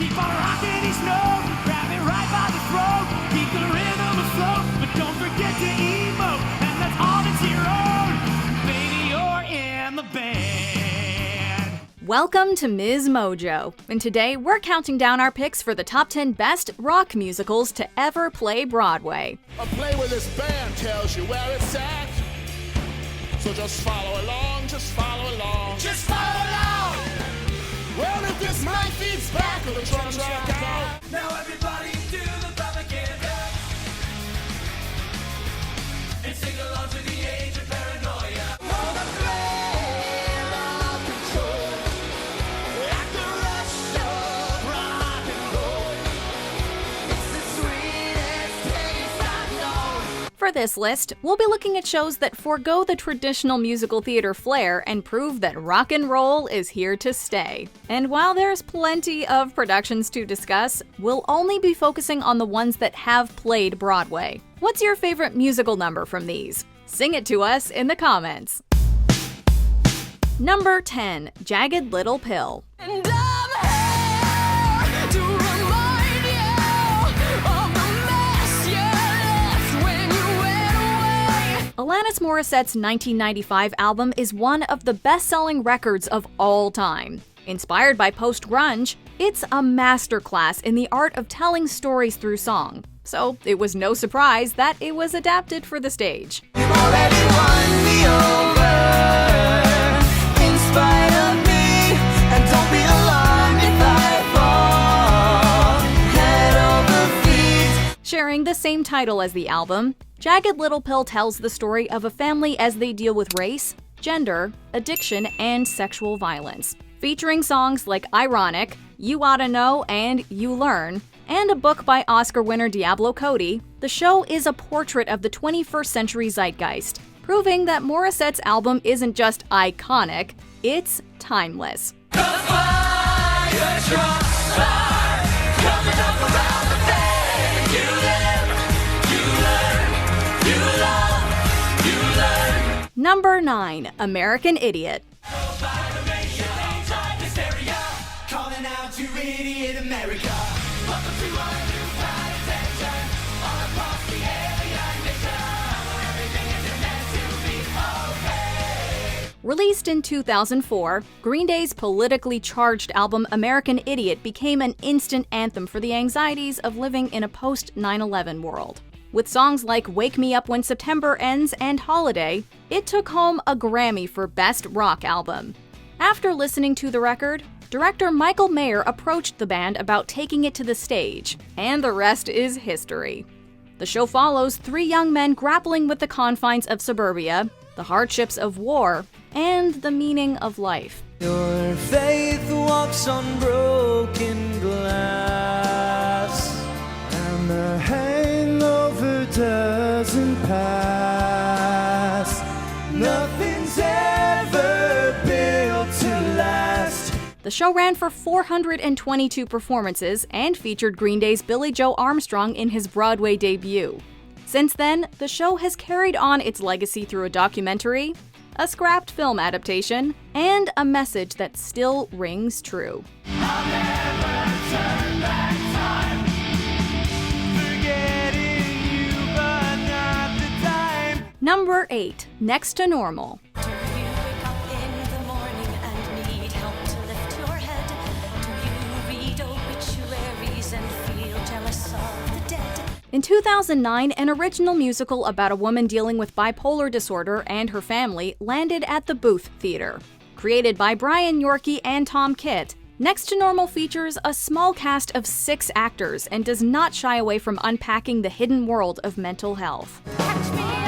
Keep on rocking each note, grab it right by the throat. Keep the rhythm afloat, but don't forget to emote. And that's all that's your own. Baby, you're in the band. Welcome to MsMojo, and today we're counting down our picks for the top 10 best rock musicals to ever play Broadway. A play with this band tells you where it's at. So just follow along, just follow along. Just follow along! Well, if this mic feeds back or the drums rock out. Now everybody do the propaganda and sing along to the age of paranoia. Oh, the thrill of control, like the rush of rock and roll. It's the sweetest taste I've known. For this list, we'll be looking at shows that forego the traditional musical theater flair and prove that rock and roll is here to stay. And while there's plenty of productions to discuss, we'll only be focusing on the ones that have played Broadway. What's your favorite musical number from these? Sing it to us in the comments. Number 10, Jagged Little Pill. And I'm here to remind you of the mess you left when you went away. Alanis Morissette's 1995 album is one of the best-selling records of all time. Inspired by post-grunge, it's a masterclass in the art of telling stories through song. So it was no surprise that it was adapted for the stage. You've already won me over, in spite of me, and don't be alarmed if I fall head over feet. Sharing the same title as the album, Jagged Little Pill tells the story of a family as they deal with race, gender, addiction, and sexual violence. Featuring songs like Ironic, You Oughta Know, and You Learn, and a book by Oscar winner Diablo Cody, the show is a portrait of the 21st century zeitgeist, proving that Morissette's album isn't just iconic, it's timeless. Number 9, American Idiot. Calling out to idiot America. Welcome to our new flight attention. All across the alien nation. Everything is meant to be okay. Released in 2004, Green Day's politically charged album American Idiot became an instant anthem for the anxieties of living in a post-9/11 world. With songs like Wake Me Up When September Ends and Holiday, it took home a Grammy for Best Rock Album. After listening to the record, director Michael Mayer approached the band about taking it to the stage, and the rest is history. The show follows 3 young men grappling with the confines of suburbia, the hardships of war, and the meaning of life. Your faith walks on broken glass, and the hangover doesn't pass. Nothing's ever built to last. The show ran for 422 performances and featured Green Day's Billy Joe Armstrong in his Broadway debut. Since then, the show has carried on its legacy through a documentary, a scrapped film adaptation, and a message that still rings true. I'll never turn back time. Forgetting you, but not the time. Number 8, Next to Normal. Do you wake up in the morning and need help to lift your head? Do you read obituaries and feel jealous of the dead? In 2009, an original musical about a woman dealing with bipolar disorder and her family landed at the Booth Theater. Created by Brian Yorkie and Tom Kitt, Next to Normal features a small cast of 6 actors and does not shy away from unpacking the hidden world of mental health. Catch me and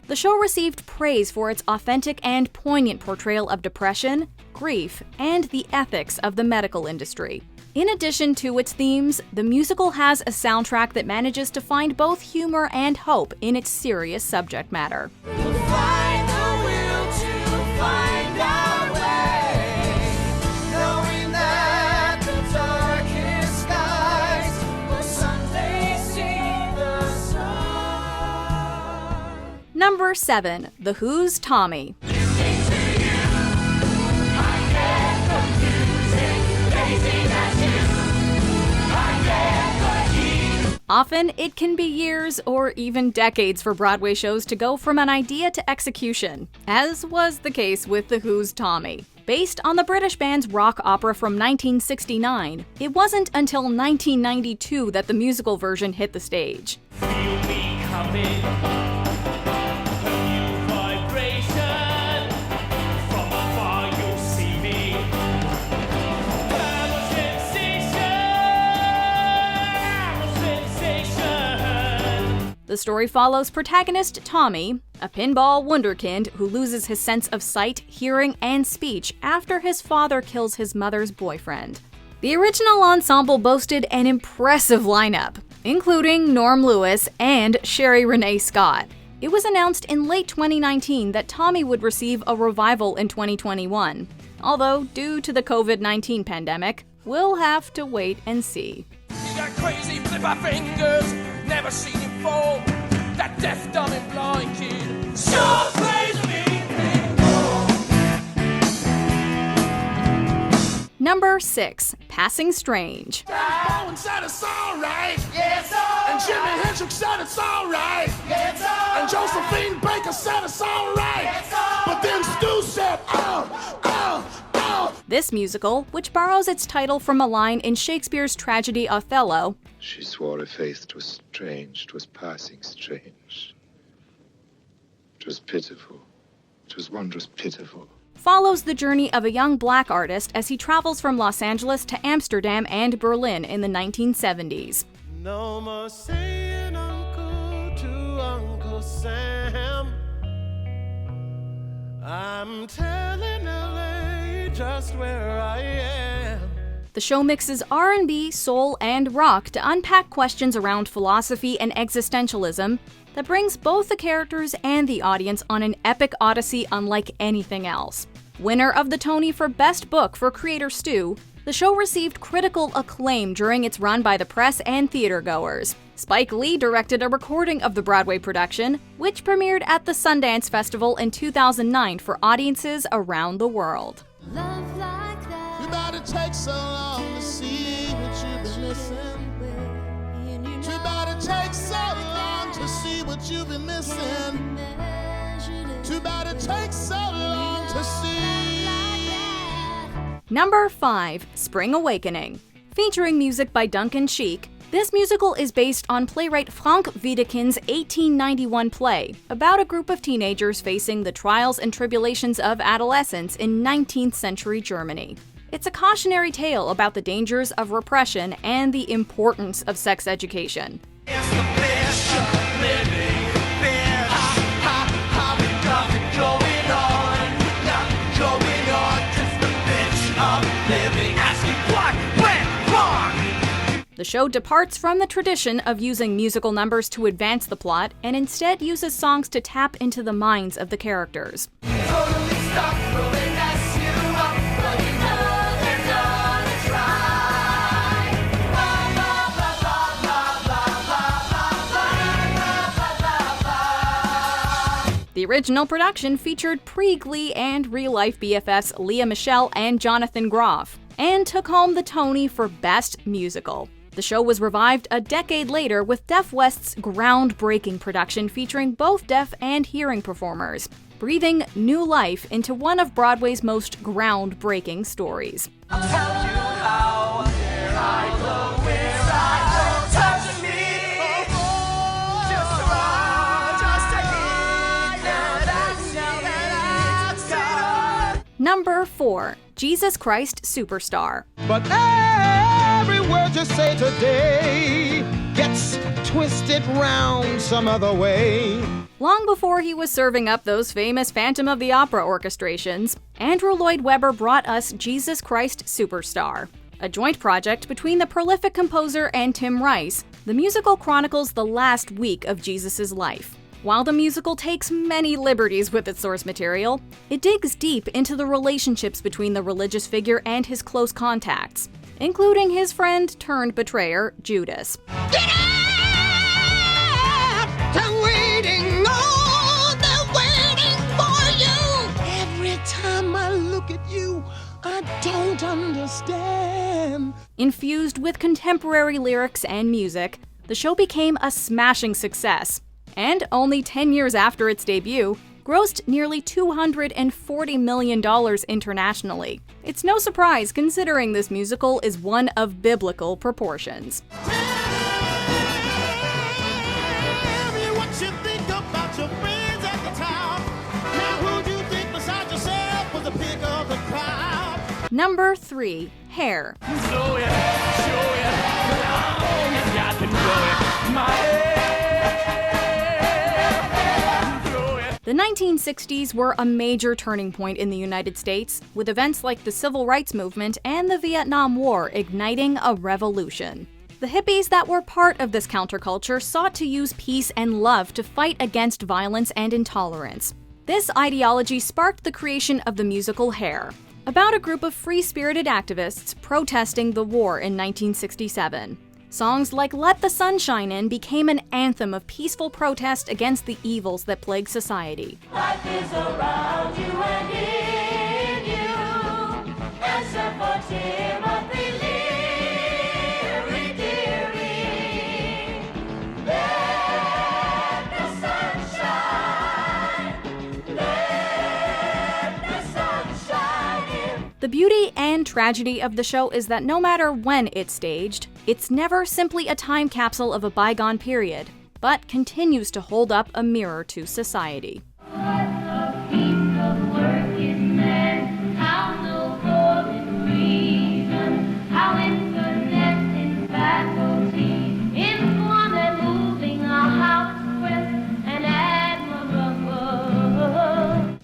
The show received praise for its authentic and poignant portrayal of depression, grief, and the ethics of the medical industry. In addition to its themes, the musical has a soundtrack that manages to find both humor and hope in its serious subject matter. find the will to find our way, knowing that the dark Number 7. The Who's Tommy. Often, it can be years or even decades for Broadway shows to go from an idea to execution, as was the case with The Who's Tommy. Based on the British band's rock opera from 1969, it wasn't until 1992 that the musical version hit the stage. Feel me coming, a new vibration. From afar you'll see me. I'm a sensation. The story follows protagonist Tommy, a pinball wunderkind who loses his sense of sight, hearing, and speech after his father kills his mother's boyfriend. The original ensemble boasted an impressive lineup, including Norm Lewis and Sherry Renee Scott. It was announced in late 2019 that Tommy would receive a revival in 2021, although due to the COVID-19 pandemic, we'll have to wait and see. You got crazy flipper fingers, never seen him fall. That deaf, dumb, and blind kid sure plays a mean pinball. Number 6. Passing Strange. Bowen said it's alright. Yes, sir. And Jimi Hendrix said it's alright. Yes, sir. And Josephine Baker said it's alright. Yes, sir. But then Stu said, oh. This musical, which borrows its title from a line in Shakespeare's tragedy Othello, She swore a faith 'twas strange, 'twas passing strange. 'Twas pitiful, 'twas wondrous pitiful. follows the journey of a young black artist as he travels from Los Angeles to Amsterdam and Berlin in the 1970s. No more saying uncle to Uncle Sam. I'm telling LA just where I am. The show mixes R&B, soul, and rock to unpack questions around philosophy and existentialism that brings both the characters and the audience on an epic odyssey unlike anything else. Winner of the Tony for Best Book for creator Stu, the show received critical acclaim during its run by the press and theatergoers. Spike Lee directed a recording of the Broadway production, which premiered at the Sundance Festival in 2009 for audiences around the world. Love like that. You better take so long to see what you've been missing. You better take so long to see what you've been missing. Too bad it takes so long to see. Number 5. Spring Awakening. Featuring music by Duncan Sheik, this musical is based on playwright FrankWiedekind's 1891 play about a group of teenagers facing the trials and tribulations of adolescence in 19th century Germany. It's a cautionary tale about the dangers of repression and the importance of sex education. It's the best of living. Been nothing going on. Nothing going on. Just the bitch of living. Asking what went wrong. The show departs from the tradition of using musical numbers to advance the plot and instead uses songs to tap into the minds of the characters. Totally stuck. Will they mess you up? Well, you know they're gonna try. Blah, blah, blah, blah, blah, blah, blah, blah, blah, blah, blah, blah. The original production featured pre-Glee and real-life BFFs Leah Michele and Jonathan Groff, and took home the Tony for Best Musical. The show was revived a decade later with Deaf West's groundbreaking production featuring both deaf and hearing performers, breathing new life into one of Broadway's most groundbreaking stories. I'll tell you how. I go where I go. Touch me. Just right. Number 4. Jesus Christ Superstar. But every word you say today gets twisted round some other way. Long before he was serving up those famous Phantom of the Opera orchestrations, Andrew Lloyd Webber brought us Jesus Christ Superstar. A joint project between the prolific composer and Tim Rice, the musical chronicles the last week of Jesus' life. While the musical takes many liberties with its source material, it digs deep into the relationships between the religious figure and his close contacts, including his friend turned betrayer, Judas. Get up! To waiting on the don't understand. Infused with contemporary lyrics and music, the show became a smashing success, and only 10 years after its debut, grossed nearly $240 million internationally. It's no surprise considering this musical is one of biblical proportions. Tell me what you think about your friends at the top. Now who do you think besides yourself was the pick of the crowd? Number 3. Hair. Show ya, long as I can grow it. My hair. The 1960s were a major turning point in the United States, with events like the Civil Rights Movement and the Vietnam War igniting a revolution. The hippies that were part of this counterculture sought to use peace and love to fight against violence and intolerance. This ideology sparked the creation of the musical Hair, about a group of free-spirited activists protesting the war in 1967. Songs like Let the Sun Shine In became an anthem of peaceful protest against the evils that plague society. Life is around you and in you. Answer for Timothy Leary, dearie. Let the sun shine. Let the sun shine in. The beauty and tragedy of the show is that no matter when it's staged, it's never simply a time capsule of a bygone period, but continues to hold up a mirror to society.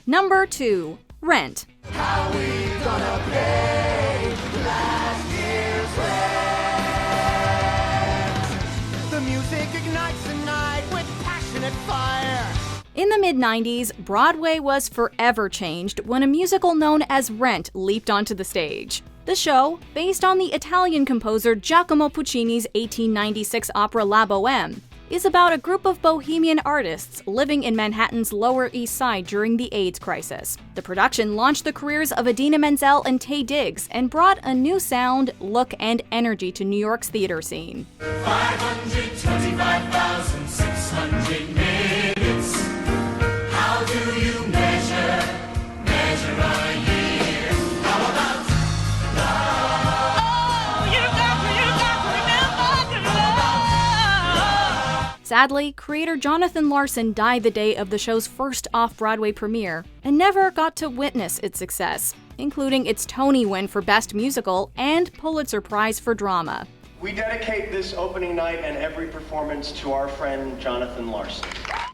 Number 2. Rent. How we gonna pay last year's rent? The music ignites the night with passionate fire. In the mid-90s, Broadway was forever changed when a musical known as Rent leaped onto the stage. The show, based on the Italian composer Giacomo Puccini's 1896 opera La Bohème, is about a group of bohemian artists living in Manhattan's Lower East Side during the AIDS crisis. The production launched the careers of Idina Menzel and Taye Diggs and brought a new sound, look, and energy to New York's theater scene. 525,600 minutes. How do you measure a year? How about love? Oh, you got to remember love. Sadly, creator Jonathan Larson died the day of the show's first off-Broadway premiere and never got to witness its success, including its Tony win for Best Musical and Pulitzer Prize for Drama. We dedicate this opening night and every performance to our friend Jonathan Larson.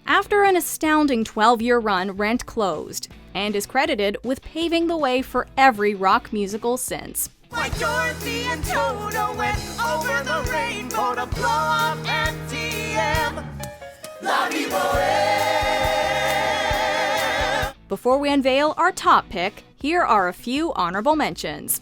After an astounding 12-year run, Rent closed, and is credited with paving the way for every rock musical since. Why Dorothy and Toto went over the rainbow to blow up MTM. La Vie Bohème. Before we unveil our top pick, here are a few honorable mentions.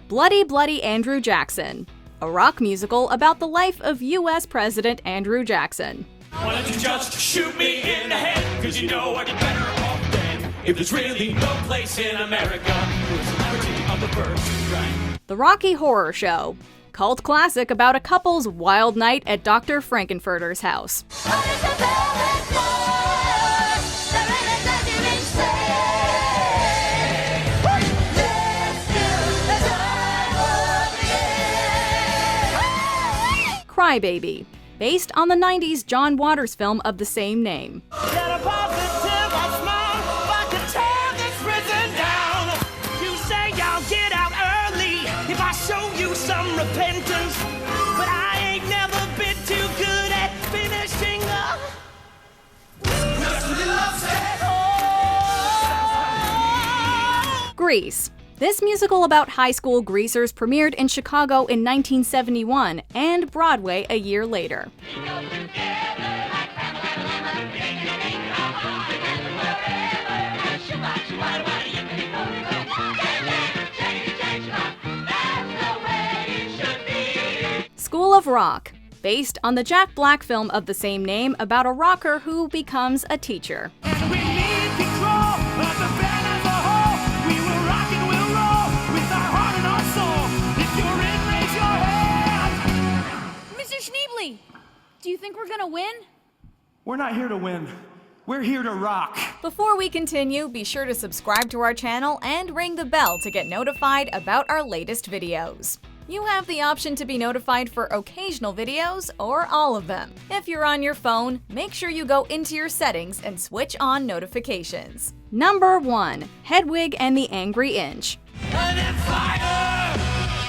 Bloody Bloody Andrew Jackson, a rock musical about the life of U.S. President Andrew Jackson. Why don't you just shoot me in the head? Cause you know I'd be better off dead. If there's really no place in America for a celebrity of the first rank. The Rocky Horror Show, cult classic about a couple's wild night at Dr. Frankenfurter's house. What is the velvet blood? The rhythm that you insane. Let's do the time of the Crybaby, based on the 90s John Waters film of the same name. Get a positive, a smile, if I could tear this prison down. You say I'll get out early if I show you some repentance. But I ain't never been too good at finishing up. Grease. This musical about high school greasers premiered in Chicago in 1971 and Broadway a year later. School of Rock, based on the Jack Black film of the same name about a rocker who becomes a teacher. And we need control of the band as a whole. We will rock and we'll roll with our heart and our Do you think we're gonna win? We're not here to win. We're here to rock. Before we continue, be sure to subscribe to our channel and ring the bell to get notified about our latest videos. You have the option to be notified for occasional videos or all of them. If you're on your phone, make sure you go into your settings and switch on notifications. Number 1. Hedwig and the Angry Inch. And then fire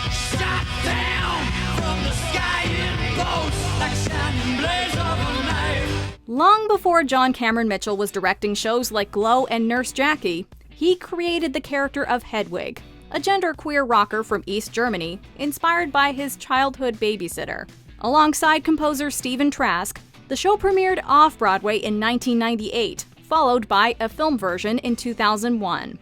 shot down from the sky in bolts like a shining blaze of a knife. Long before John Cameron Mitchell was directing shows like Glow and Nurse Jackie, he created the character of Hedwig, a genderqueer rocker from East Germany, inspired by his childhood babysitter. Alongside composer Stephen Trask, the show premiered off-Broadway in 1998, followed by a film version in 2001.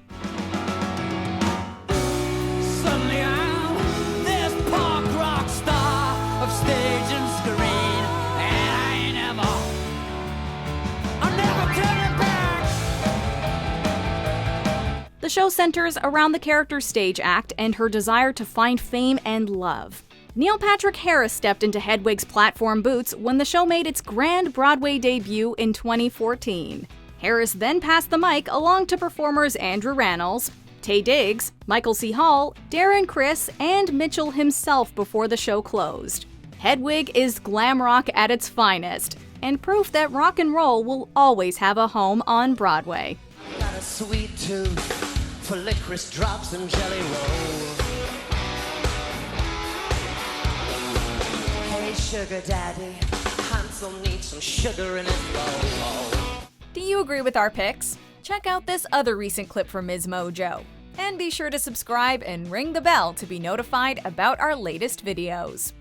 Suddenly I'm this punk rock star of stage and screen, and I'm never turning back. The show centers around the character's stage act and her desire to find fame and love. Neil Patrick Harris stepped into Hedwig's platform boots when the show made its grand Broadway debut in 2014. Harris then passed the mic along to performers Andrew Rannells, Taye Diggs, Michael C. Hall, Darren Criss, and Mitchell himself before the show closed. Hedwig is glam rock at its finest, and proof that rock and roll will always have a home on Broadway. Got a sweet tooth for licorice drops and jelly roll. Hey, sugar daddy, Hansel needs some sugar in his bowl. Do you agree with our picks? Check out this other recent clip from MsMojo. And be sure to subscribe and ring the bell to be notified about our latest videos.